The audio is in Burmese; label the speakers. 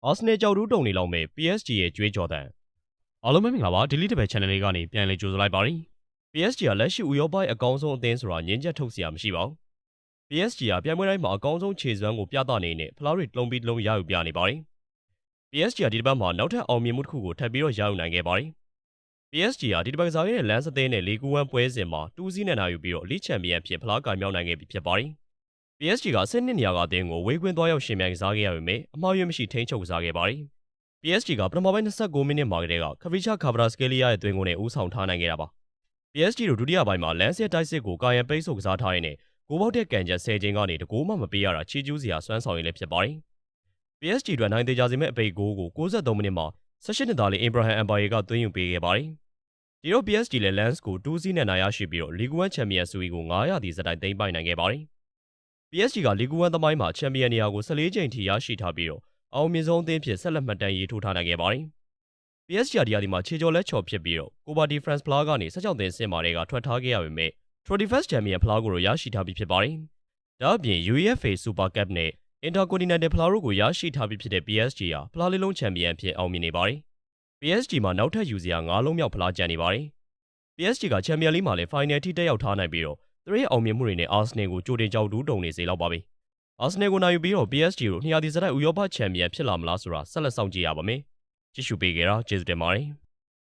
Speaker 1: အာဆနယ်ကြောက်တူးတုံနေလောက်မဲ့ PSG ရဲ့ကြွေးကြော်သံအားလုံးပဲမင်္ဂလာပါ Daily Table Channel လေးကနေပြန်လည်ကြိုဆိုလိုက်ပါရစေ PSG ကလက်ရှိဥရောပရဲ့အကောင်းဆုံးအသင်းဆိုတာငင်းချက်ထုတ်စရာမရှိပါဘူး PSG ကပြိုင်ပွဲတိုင်းမှာအကောင်းဆုံးခြေစွမ်းကိုပြသနေနဲ့ဖလားတွေတလုံးပြီးတလုံးရယူပြနေပါတယ် PSG ကဒီတစ်ပတ်မှာနောက်ထပ်အောင်မြင်မှုတစ်ခုကိုထပ်ပြီးတော့ရယူနိုင်ခဲ့ပါတယ် PSG ကဒီတစ်ပတ်ကစားခဲ့တဲ့လမ်းစသင်းနဲ့လေကူဝမ်းပွဲစဉ်မှာ2-0နဲ့နိုင်ယူပြီးတော့လိချန်ပီယံဖြစ်ဖလားကင်မြောက်နိုင်ခဲ့ပြီဖြစ်ပါတယ် PSG က12နေရာကအသင်းကိုဝေးကွင်းသွားရောက်ရှင်ပြိုင်ကစားခဲ့ရပေမဲ့အမှားယွင်းမရှိထိန်းချုပ်ကစားခဲ့ပါတယ် PSG ကပထမပိုင်း29မိနစ်မှာကတည်းကခဗီချာခါဗရာစကယ်လီယာရဲ့သွင်းကိုနဲ့ဦးဆောင်ထားနိုင်ခဲ့တာပါ PSG တို့ဒုတိယပိုင်းမှာလမ်းဆက်တိုက်စစ်ကိုကာယံပိတ်ဆို့ကစားထားရင်းနဲ့ဂိုးပေါက်တဲ့ကန်ချက်10ချိန်ကနေတကိုးမှမပေးရတာချီကျူးစရာစွမ်းဆောင်ရည်လည်းဖြစ်ပါတယ် PSG တို့နိုင်သေးကြစေမဲ့အပိတ်ဂိုးကို63မိနစ်မှာ18နှစ်သားလေးအင်ဘရာဟမ်အမ်ဘာယေကသွင်းယူပေးခဲ့ပါတယ်ဒီတော့ PSG လည်း Lens ကို2-0နဲ့နိုင်ရရှိပြီးတော့လီဂူဝမ်ချန်ပီယံဆုကြီးကို900ရာသီစတိုင်သိမ်းပိုက်နိုင်ခဲ့ပါတယ် PSG ကလီဂူဝမ်သမိုင်းမှာချန်ပီယံနေရာကို14ချိန်ထိရရှိထားပြီးတော့အောင်မြင်ဆုံးအသင်းဖြစ်ဆက်လက်မှတ်တမ်းရေးထိုးထားနိုင်ခဲ့ပါတယ် PSG ဒီရာသီမှာခြေကျော်လက်ချော်ဖြစ်ပြီးတော့ကိုပါတီဖရန့်ဖလားကနေ16သင်းဆင့်မာတွေကထွက်ထားခဲ့ရပေမဲ့ 31st ချန်ပီယံဖလားကိုတော့ရရှိထားပြီးဖြစ်ပါတယ်ဒါအပြင် UEFA Super Cup နဲ့ Intercontinental ဖလားတို့ကိုရရှိထားပြီးဖြစ်တဲ့ PSG ဟာဖလားလေးလုံးချန်ပီယံဖြစ်အောင်မြင်နေပါတယ် PSG မှာနောက်ထပ်ယူစရာ9လုံးမြောက်ဖလားကျန်နေပါတယ် PSG ကချန်ပီယံလိမှာလည်း Final ထိတက်ရောက်ထားနိုင်ပြီးတော့သူတို့ရဲ့အောင်မြင်မှုတွေနဲ့ Arsenal ကိုကြိုတင်ကြောက်တူးတုံနေစေလောက်ပါပဲ Arsenal ကိုနိုင်ယူပြီးတော့ PSG တို့200ရာသီစတိုင်ဥရောပချန်ပီယံဖြစ်လာမလားဆိုတာဆက်လက်စောင့်ကြည့်ရပါမယ်ကြည့်ရှုပေးကြတာကျေးဇူးတင်ပါတယ်